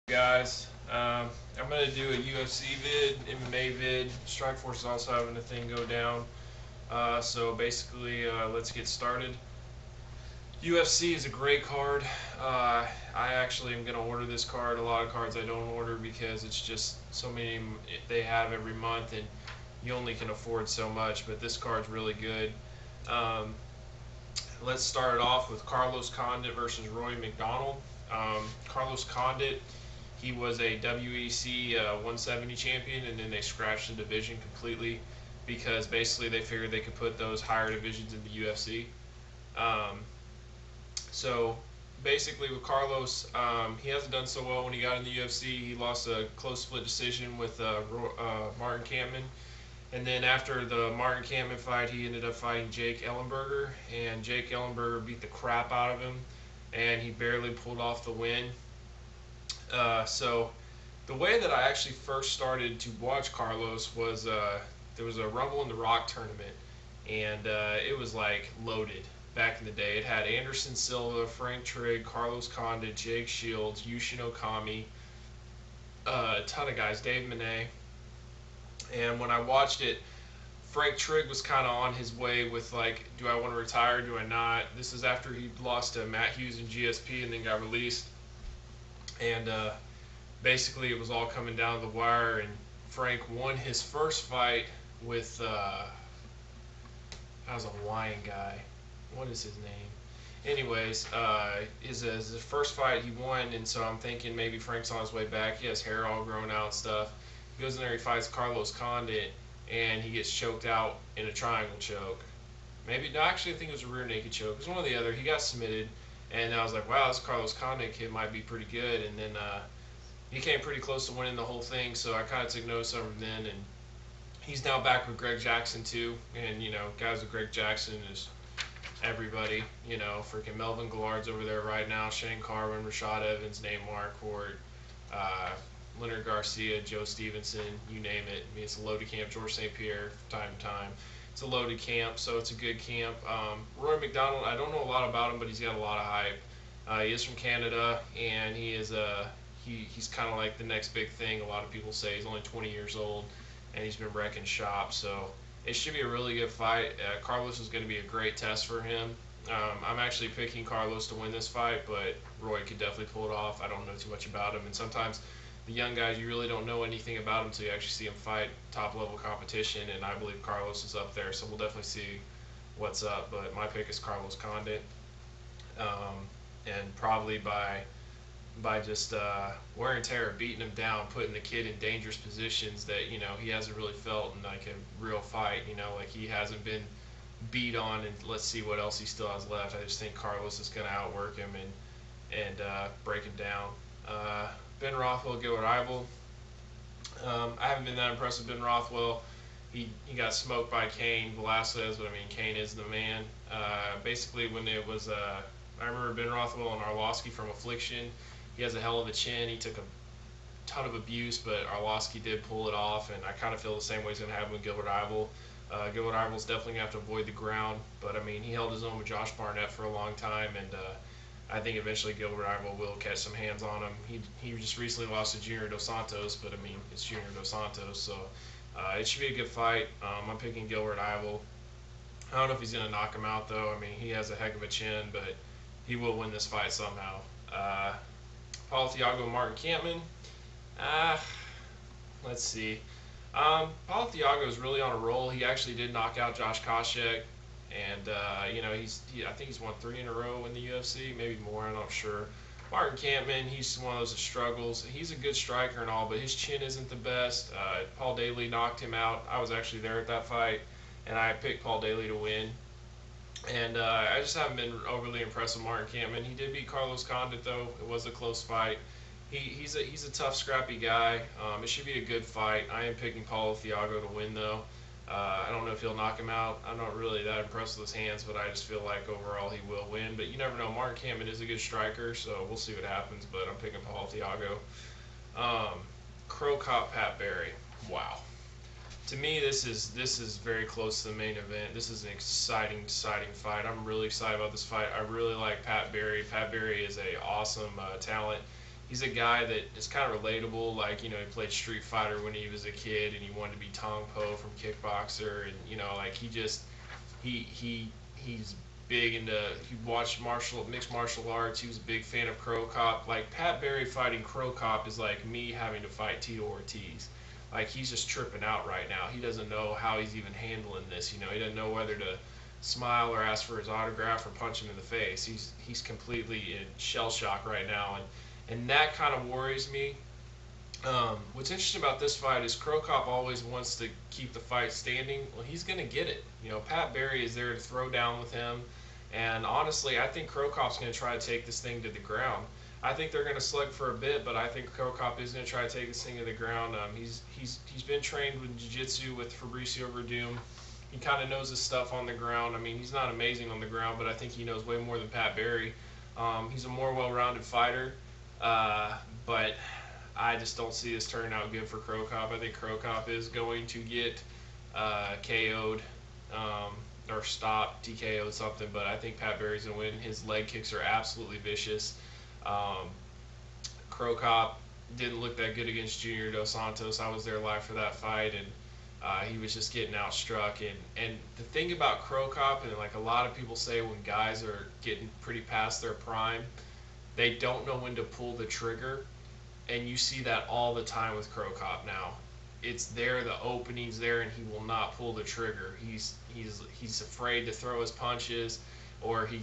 Guys, I'm gonna do a UFC vid, MMA vid. Strikeforce is also having a thing go down. So basically, let's get started. UFC is a great card. I actually am gonna order this card. A lot of cards I don't order because it's just so many they have every month, and you only can afford so much. But this card's really good. Um, let's start it off with Carlos Condit versus Roy McDonald. Carlos Condit, he was a WEC 170 champion, and then they scratched the division completely because basically they figured they could put those higher divisions in the UFC. Um, so basically, with Carlos, he hasn't done so well when he got in the UFC. He lost a close split decision with Martin Kampmann. And then after the Martin Kampmann fight, he ended up fighting Jake Ellenberger, and Jake Ellenberger beat the crap out of him, and he barely pulled off the win. So the way that I actually first started to watch Carlos was there was a Rumble in the Rock tournament, and it was like loaded back in the day. It had Anderson Silva, Frank Trigg, Carlos Condit, Jake Shields, Yushin Okami, a ton of guys, Dave Monet. And when I watched it, Frank Trigg was kind of on his way with like, do I want to retire? Do I not? This is after he lost to Matt Hughes in GSP and then got released. And basically, it was all coming down to the wire. And Frank won his first fight with that was a Hawaiian guy. What is his name? Anyways, his first fight he won, and so I'm thinking maybe Frank's on his way back. He has hair all grown out and stuff. He goes in there, he fights Carlos Condit, and he gets choked out in a triangle choke. Maybe, no, actually, I think it was a rear naked choke. It was one or the other. He got submitted, and I was like, wow, this Carlos Condit kid might be pretty good. And then he came pretty close to winning the whole thing, so I kind of took notice of him then. And he's now back with Greg Jackson, too. And, guys with Greg Jackson is everybody. Freaking Melvin Gillard's over there right now, Shane Carwin, Rashad Evans, Nate Marquardt, uh, Leonard Garcia, Joe Stevenson, you name it. I mean, it's a loaded camp. George St. Pierre, from time to time. It's a loaded camp, so it's a good camp. Roy McDonald, I don't know a lot about him, but he's got a lot of hype. He is from Canada, and he's kind of like the next big thing. A lot of people say he's only 20 years old, and he's been wrecking shop. So it should be a really good fight. Carlos is going to be a great test for him. I'm actually picking Carlos to win this fight, but Roy could definitely pull it off. I don't know too much about him, and sometimes the young guys, you really don't know anything about them until you actually see them fight top level competition, and I believe Carlos is up there, so we'll definitely see what's up. But my pick is Carlos Condit, and probably by just wear and tear, beating him down, putting the kid in dangerous positions that he hasn't really felt in like a real fight. Like he hasn't been beat on, and let's see what else he still has left. I just think Carlos is going to outwork him and break him down. Ben Rothwell, Gilbert Ivel. I haven't been that impressed with Ben Rothwell. He got smoked by Cain Velasquez, but I mean, Cain is the man. Basically, when it was, I remember Ben Rothwell and Arlovsky from Affliction. He has a hell of a chin. He took a ton of abuse, but Arlovsky did pull it off, and I kind of feel the same way he's going to happen with Gilbert Ivel. Gilbert Ivel's definitely going to have to avoid the ground, but I mean, he held his own with Josh Barnett for a long time, and I think eventually Gilbert Ivel will catch some hands on him. He just recently lost to Junior Dos Santos, but I mean, it's Junior Dos Santos, so it should be a good fight. I'm picking Gilbert Ivel. I don't know if he's going to knock him out, though. I mean, he has a heck of a chin, but he will win this fight somehow. Paul Thiago, Martin Kampmann. Let's see. Paul Thiago is really on a roll. He actually did knock out Josh Koscheck, and I think he's won 3 in a row in the UFC, maybe more. I'm not sure. Martin Kampmann, he's one of those that struggles. He's a good striker and all, but his chin isn't the best. Paul Daly knocked him out. I was actually there at that fight, and I picked Paul Daly to win. And I just haven't been overly impressed with Martin Kampmann. He did beat Carlos Condit, though. It was a close fight. He's a tough, scrappy guy. It should be a good fight. I am picking Paulo Thiago to win, though. I don't know if he'll knock him out. I'm not really that impressed with his hands, but I just feel like overall he will win. But you never know. Martin Kampmann is a good striker, so we'll see what happens. But I'm picking Paulo Thiago. Crow Cop, Pat Barry. Wow. To me, this is very close to the main event. This is an exciting fight. I'm really excited about this fight. I really like Pat Barry. Pat Barry is a awesome talent. He's a guy that is kind of relatable. Like, he played Street Fighter when he was a kid, and he wanted to be Tong Po from Kickboxer, and like he's big into he watched mixed martial arts. He was a big fan of Crow Cop. Like, Pat Barry fighting Crow Cop is like me having to fight Tito Ortiz. Like, he's just tripping out right now. He doesn't know how he's even handling this. He doesn't know whether to smile or ask for his autograph or punch him in the face. He's completely in shell shock right now, and that kind of worries me. What's interesting about this fight is Crow Cop always wants to keep the fight standing. Well, he's going to get it. Pat Barry is there to throw down with him. And honestly, I think Crow Cop's going to try to take this thing to the ground. I think they're going to slug for a bit, but I think Crow Cop is going to try to take this thing to the ground. He's been trained with jiu-jitsu with Fabricio Verdum. He kind of knows his stuff on the ground. I mean, he's not amazing on the ground, but I think he knows way more than Pat Barry. He's a more well-rounded fighter, but I just don't see this turning out good for Crow Cop. I think Crow Cop is going to get KO'd or stopped, TKO'd something, but I think Pat Barry's going to win. His leg kicks are absolutely vicious. Crow Cop didn't look that good against Junior Dos Santos. I was there live for that fight, and he was just getting outstruck. And the thing about Crow Cop, and like a lot of people say when guys are getting pretty past their prime, they don't know when to pull the trigger. And you see that all the time with Crow Cop now. It's there, the opening's there, and he will not pull the trigger. He's afraid to throw his punches, or he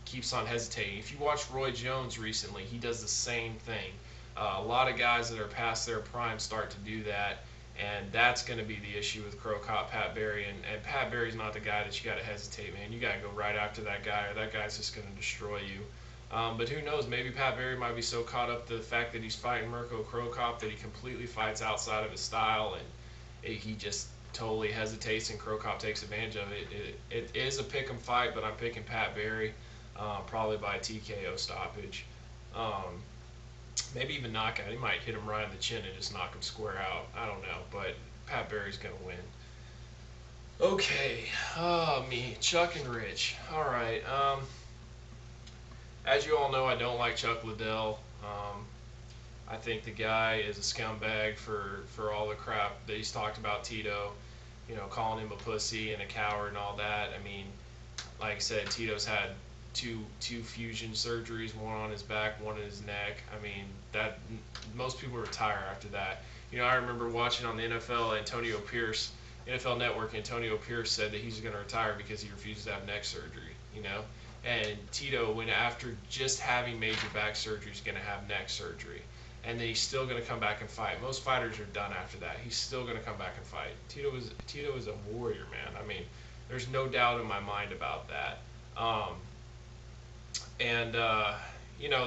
keeps on hesitating. If you watch Roy Jones recently, he does the same thing. A lot of guys that are past their prime start to do that, and that's going to be the issue with Crow Cop, Pat Barry. And Pat Barry's not the guy that you got to hesitate, man. You got to go right after that guy, or that guy's just going to destroy you. But who knows? Maybe Pat Barry might be so caught up to the fact that he's fighting Mirko Crow Cop that he completely fights outside of his style, and he just totally hesitates, and Crow Cop takes advantage of it. It is a pick 'em fight, but I'm picking Pat Barry, probably by TKO stoppage. Maybe even knockout. He might hit him right in the chin and just knock him square out. I don't know, but Pat Barry's going to win. Okay, me, Chuck and Rich. All right. As you all know, I don't like Chuck Liddell. I think the guy is a scumbag for all the crap that he's talked about Tito, calling him a pussy and a coward and all that. I mean, like I said, Tito's had two fusion surgeries, one on his back, one in his neck. I mean, that most people retire after that. I remember watching on the NFL Network, Antonio Pierce said that he's going to retire because he refuses to have neck surgery. And Tito, when after just having major back surgery, is going to have neck surgery. And then he's still going to come back and fight. Most fighters are done after that. He's still going to come back and fight. Tito is a warrior, man. I mean, there's no doubt in my mind about that.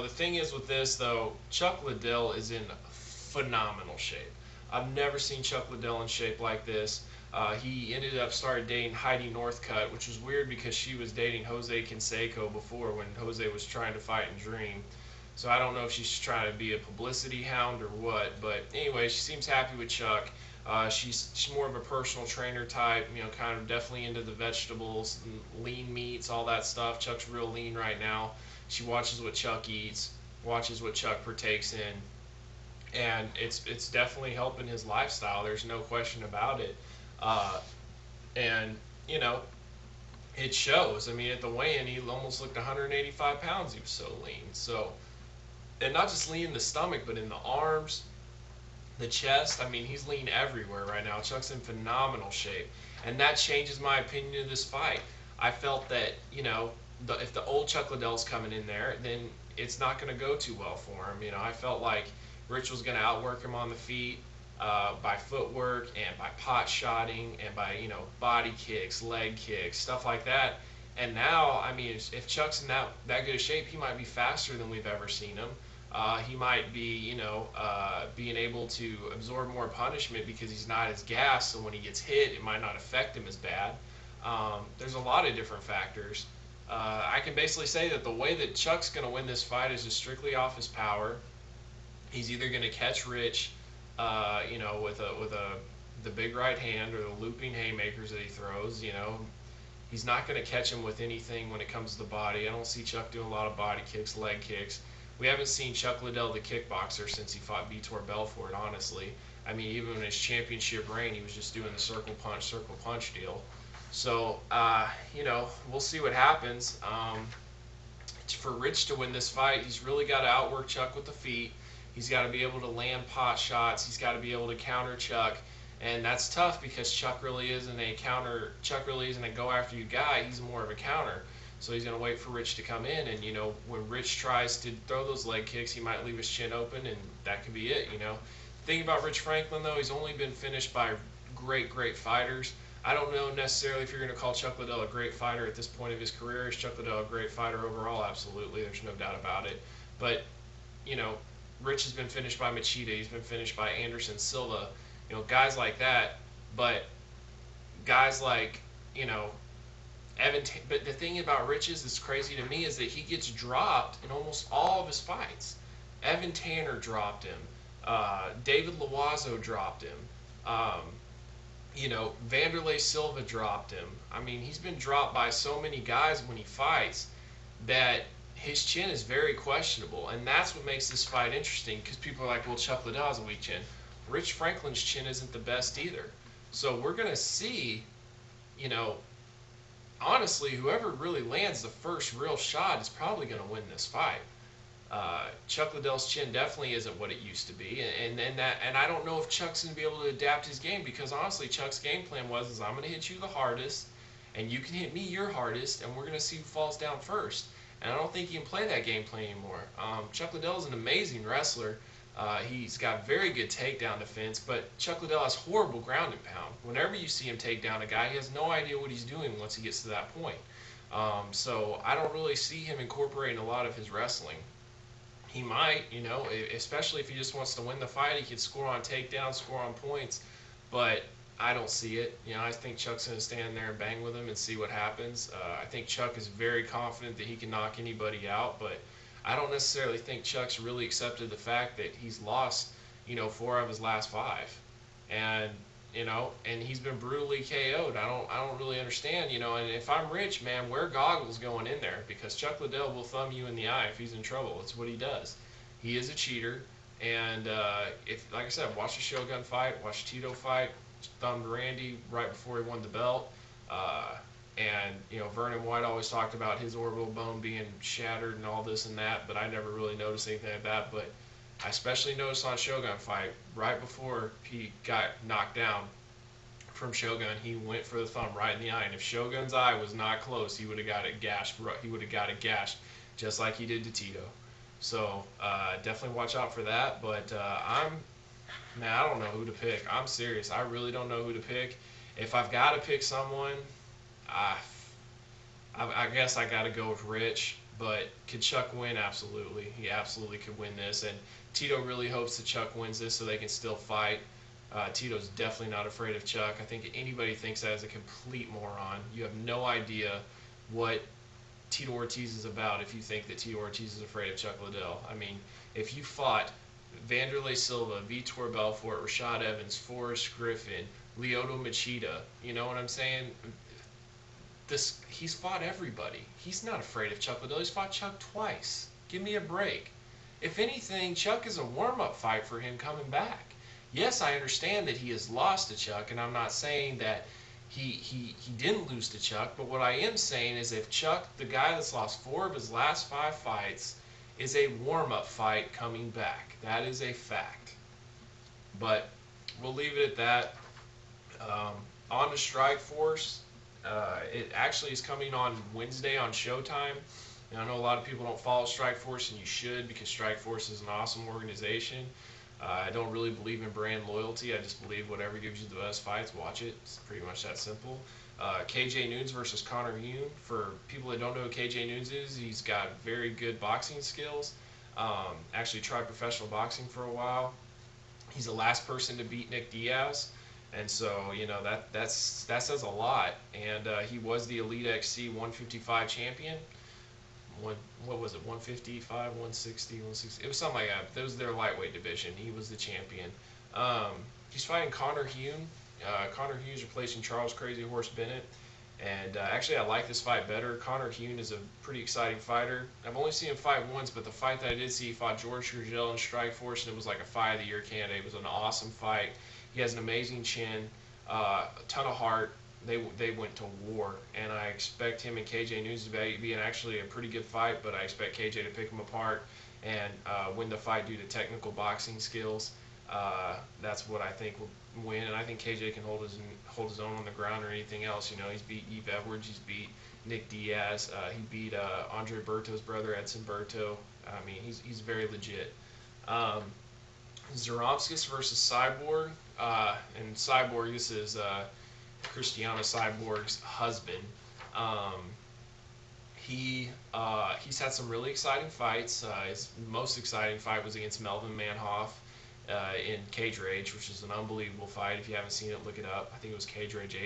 The thing is with this, though, Chuck Liddell is in phenomenal shape. I've never seen Chuck Liddell in shape like this. He ended up started dating Heidi Northcutt, which was weird because she was dating Jose Canseco before when Jose was trying to fight and dream. So I don't know if she's trying to be a publicity hound or what. But anyway, she seems happy with Chuck. She's more of a personal trainer type, kind of definitely into the vegetables, lean meats, all that stuff. Chuck's real lean right now. She watches what Chuck eats, watches what Chuck partakes in, and it's definitely helping his lifestyle. There's no question about it. And it shows. I mean, at the weigh-in, he almost looked 185 pounds. He was so lean. So, and not just lean in the stomach, but in the arms, the chest. I mean, he's lean everywhere right now. Chuck's in phenomenal shape, and that changes my opinion of this fight. I felt that if the old Chuck Liddell's coming in there, then it's not going to go too well for him. I felt like Rich was going to outwork him on the feet. By footwork and by pot shotting and by body kicks, leg kicks, stuff like that. And now, I mean, if Chuck's in that good a shape, he might be faster than we've ever seen him. He might be being able to absorb more punishment because he's not as gassed, so when he gets hit, it might not affect him as bad. There's a lot of different factors. I can basically say that the way that Chuck's going to win this fight is just strictly off his power. He's either going to catch Rich with the big right hand or the looping haymakers that he throws. He's not going to catch him with anything when it comes to the body. I don't see Chuck doing a lot of body kicks, leg kicks. We haven't seen Chuck Liddell, the kickboxer, since he fought Vitor Belfort, honestly. I mean, even in his championship reign, he was just doing the circle punch deal. So, we'll see what happens. For Rich to win this fight, he's really got to outwork Chuck with the feet. He's got to be able to land pot shots. He's got to be able to counter Chuck, and that's tough because Chuck really isn't a counter. Chuck really isn't a go after you guy. He's more of a counter. So he's going to wait for Rich to come in, and when Rich tries to throw those leg kicks, he might leave his chin open, and that could be it. The thing about Rich Franklin though, he's only been finished by great fighters. I don't know necessarily if you're going to call Chuck Liddell a great fighter at this point of his career. Is Chuck Liddell a great fighter overall? Absolutely. There's no doubt about it. But, Rich has been finished by Machida. He's been finished by Anderson Silva. Guys like that. But guys like, Evan. But the thing about Rich that's crazy to me is that he gets dropped in almost all of his fights. Evan Tanner dropped him. David Loazo dropped him. Vanderlei Silva dropped him. I mean, he's been dropped by so many guys when he fights that his chin is very questionable. And that's what makes this fight interesting, because people are like, well, Chuck Liddell has a weak chin. Rich Franklin's chin isn't the best either. So we're going to see, honestly, whoever really lands the first real shot is probably going to win this fight. Chuck Liddell's chin definitely isn't what it used to be, and I don't know if Chuck's going to be able to adapt his game, because honestly, Chuck's game plan is I'm going to hit you the hardest, and you can hit me your hardest, and we're going to see who falls down first. And I don't think he can play that game plan anymore. Chuck Liddell is an amazing wrestler. He's got very good takedown defense, but Chuck Liddell has horrible ground and pound. Whenever you see him take down a guy, he has no idea what he's doing once he gets to that point. So I don't really see him incorporating a lot of his wrestling. He might, especially if he just wants to win the fight. He could score on takedowns, score on points, but I don't see it. I think Chuck's going to stand there and bang with him and see what happens. I think Chuck is very confident that he can knock anybody out, but I don't necessarily think Chuck's really accepted the fact that he's lost, 4 of his last 5, and he's been brutally KO'd. I don't really understand, and if I'm Rich, man, wear goggles going in there, because Chuck Liddell will thumb you in the eye if he's in trouble. It's what he does. He is a cheater, and if, like I said, watch the Shogun fight, watch Tito fight, thumbed Randy right before he won the belt, and Vernon White always talked about his orbital bone being shattered and all this and that, but I never really noticed anything like that. But I especially noticed on Shogun fight, right before he got knocked down from Shogun, he went for the thumb right in the eye. And if Shogun's eye was not close, he would have got it gashed. He would have got it gashed, just like he did to Tito. So definitely watch out for that. But I don't know who to pick. I'm serious. I really don't know who to pick. If I've got to pick someone, I guess I got to go with Rich. But could Chuck win? Absolutely. He absolutely could win this. And Tito really hopes that Chuck wins this so they can still fight. Tito's definitely not afraid of Chuck. I think anybody thinks that is a complete moron. You have no idea what Tito Ortiz is about if you think that Tito Ortiz is afraid of Chuck Liddell. I mean, if you fought Vanderlei Silva, Vitor Belfort, Rashad Evans, Forrest Griffin, Lyoto Machida, you know what I'm saying? He's fought everybody. He's not afraid of Chuck Liddell. He's fought Chuck twice. Give me a break. If anything, Chuck is a warm-up fight for him coming back. Yes, I understand that he has lost to Chuck, and I'm not saying that he didn't lose to Chuck, but what I am saying is if Chuck, the guy that's lost 4 of his last 5 fights, is a warm-up fight coming back. That is a fact. But we'll leave it at that. On to Strikeforce. It actually is coming on Wednesday on Showtime. And I know a lot of people don't follow Strikeforce, and you should, because Strikeforce is an awesome organization. I don't really believe in brand loyalty. I just believe whatever gives you the best fights, watch it. It's pretty much that simple. KJ Noons versus Connor Hune. For people that don't know who KJ Noons is, he's got very good boxing skills. Actually tried professional boxing for a while. He's the last person to beat Nick Diaz. And so, that says a lot. And he was the Elite XC 155 champion. What was it, 155, 160, 160? It was something like that. That was their lightweight division. He was the champion. He's fighting Connor Hune. Connor Hune's replacing Charles Crazy Horse Bennett. And actually, I like this fight better. Connor Hune is a pretty exciting fighter. I've only seen him fight once, but the fight that I did see, he fought George Gurgel in Strikeforce, and it was like a Fight of the Year candidate. It was an awesome fight. He has an amazing chin, a ton of heart. They went to war, and I expect him and KJ News to be actually a pretty good fight, but I expect KJ to pick him apart and win the fight due to technical boxing skills. That's what I think will win, and I think KJ can hold his own on the ground or anything else. You know, he's beat Eve Edwards, he's beat Nick Diaz, he beat Andre Berto's brother, Edson Berto. I mean, he's very legit. Um, Zaromskis versus Cyborg, and Cyborg, this is Christiana Cyborg's husband. Um, he's had some really exciting fights. His most exciting fight was against Melvin Manhoff in Cage Rage, which is an unbelievable fight. If you haven't seen it, look it up. I think it was Cage Rage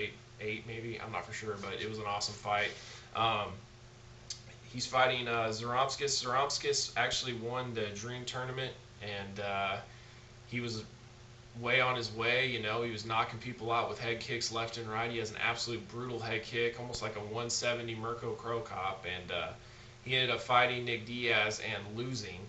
8 maybe. I'm not for sure, but it was an awesome fight. Um, he's fighting Zaromskis. Zaromskis actually won the Dream Tournament, and he was way on his way. You know, he was knocking people out with head kicks left and right. He has an absolute brutal head kick, almost like a 170 Mirko Cro Cop, and he ended up fighting Nick Diaz and losing.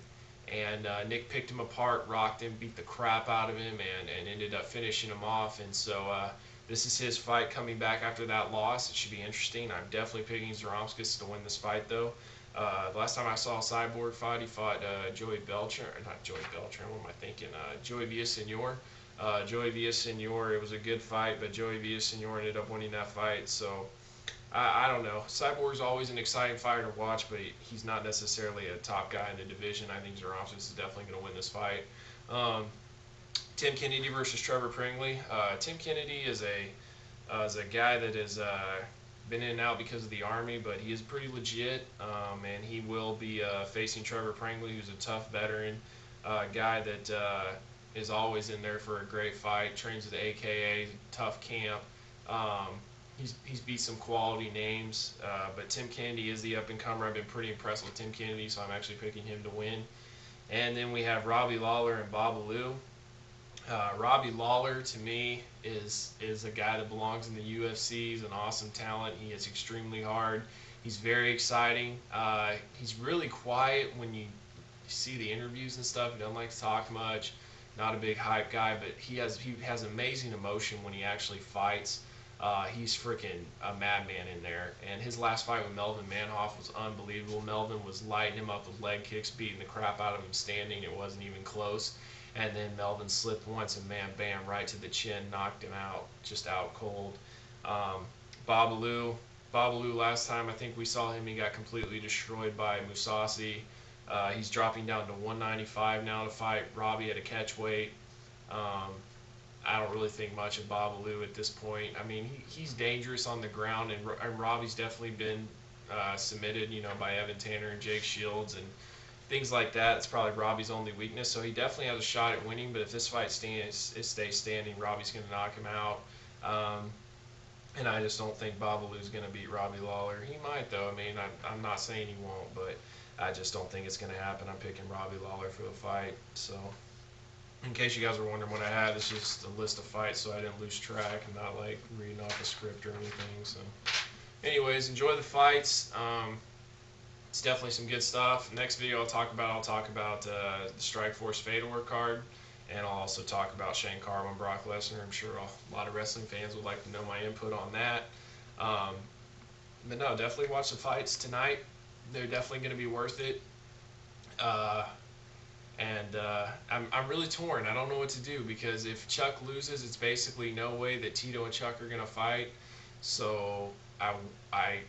And Nick picked him apart, rocked him, beat the crap out of him, and ended up finishing him off. And so this is his fight coming back after that loss. It should be interesting. I'm definitely picking Zaromskis to win this fight, though. The last time I saw Cyborg fight, he fought Joey Belcher, not Joey Belcher, what am I thinking? Joey Villasenor. Joey Villasenor, it was a good fight, but Joey Villasenor ended up winning that fight. So I don't know. Cyborg's always an exciting fighter to watch, but he's not necessarily a top guy in the division. I think Zaromskis is definitely going to win this fight. Tim Kennedy versus Trevor Pringley. Tim Kennedy is a guy that has been in and out because of the Army, but he is pretty legit, and he will be facing Trevor Pringley, who's a tough veteran guy that is always in there for a great fight, trains at the AKA, tough camp. He's beat some quality names, but Tim Kennedy is the up-and-comer. I've been pretty impressed with Tim Kennedy, so I'm actually picking him to win. And then we have Robbie Lawler and Babalu. Robbie Lawler, to me, is a guy that belongs in the UFC. He's an awesome talent. He hits extremely hard. He's very exciting. He's really quiet when you see the interviews and stuff. He doesn't like to talk much. Not a big hype guy, but he has amazing emotion when he actually fights. He's freaking a madman in there. And his last fight with Melvin Manhoff was unbelievable. Melvin was lighting him up with leg kicks, beating the crap out of him standing. It wasn't even close. And then Melvin slipped once and bam, right to the chin, knocked him out, just out cold. Babalu, last time I think we saw him, he got completely destroyed by Mousasi. He's dropping down to 195 now to fight Robbie at a catch weight. I don't really think much of Babalu at this point. I mean, he's dangerous on the ground, and Robbie's definitely been submitted, you know, by Evan Tanner and Jake Shields and things like that. It's probably Robbie's only weakness, so he definitely has a shot at winning. But if this fight stays standing, Robbie's going to knock him out. And I just don't think Babalu's going to beat Robbie Lawler. He might, though. I mean, I'm not saying he won't, but I just don't think it's going to happen. I'm picking Robbie Lawler for the fight. So, in case you guys were wondering what I had, it's just a list of fights, so I didn't lose track and not like reading off a script or anything. So, anyways, enjoy the fights. It's definitely some good stuff. Next video I'll talk about the Strikeforce Fedor card, and I'll also talk about Shane Carwin, Brock Lesnar. I'm sure a lot of wrestling fans would like to know my input on that. But no, definitely watch the fights tonight. They're definitely going to be worth it. I'm really torn. I don't know what to do, because if Chuck loses, it's basically no way that Tito and Chuck are going to fight. So I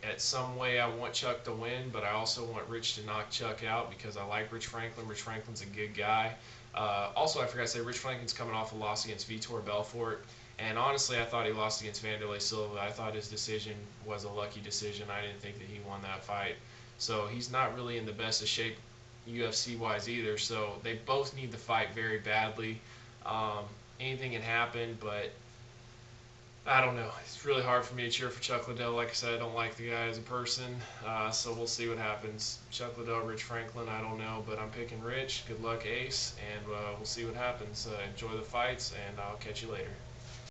at some way I want Chuck to win, but I also want Rich to knock Chuck out because I like Rich Franklin. Rich Franklin's a good guy. Also, I forgot to say, Rich Franklin's coming off a loss against Vitor Belfort. And honestly, I thought he lost against Vanderlei Silva. I thought his decision was a lucky decision. I didn't think that he won that fight. So he's not really in the best of shape UFC-wise either. So they both need the fight very badly. Anything can happen, but I don't know. It's really hard for me to cheer for Chuck Liddell. Like I said, I don't like the guy as a person. So we'll see what happens. Chuck Liddell, Rich Franklin, I don't know. But I'm picking Rich. Good luck, Ace. And we'll see what happens. Enjoy the fights, and I'll catch you later.